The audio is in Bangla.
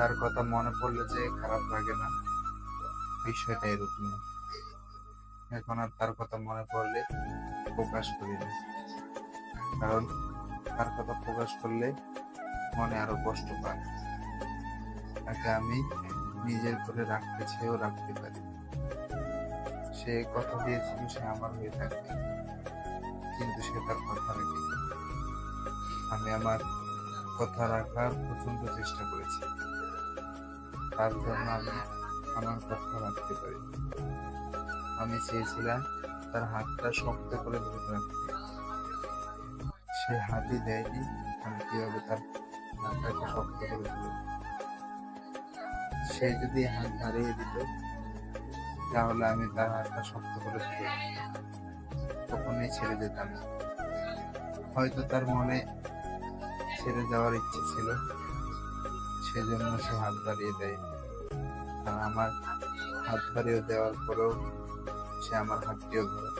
তার কথা মনে পড়লে যে খারাপ লাগে না, বিষয়টা এরকম না। এখন আর তার কথা মনে পড়লে প্রকাশ করি না, কারণ তার কথা প্রকাশ করলে মনে আরো কষ্ট পায়। তাকে আমি নিজের করে রাখতে চেয়েও রাখতে পারি। সে কথা দিয়েছিল সে আমার হয়ে থাকবে, কিন্তু সে তার কথা রাখে। আমি আমার কথা রাখার প্রচন্ড চেষ্টা করেছি, তার জন্য আমি আমার কথা রাখতে পারি। আমি চেয়েছিলাম তার হাতটা শক্ত করে ধরে রাখতে, সে হাতই দেয়নি। আমি কিভাবে তার হাতটাকে শক্ত করে ধরে, সে যদি হাত হারিয়ে দিত তাহলে আমি তার হাতটা শক্ত করে ধরে কখনোই ছেড়ে যেতাম না। হয়তো তার মনে ছেড়ে যাওয়ার ইচ্ছে ছিল, সেজন্য সে হাত বাড়িয়ে দেয়। আর আমার হাত বাড়িয়ে দেওয়ার পরেও সে আমার হাতটিও ধরে।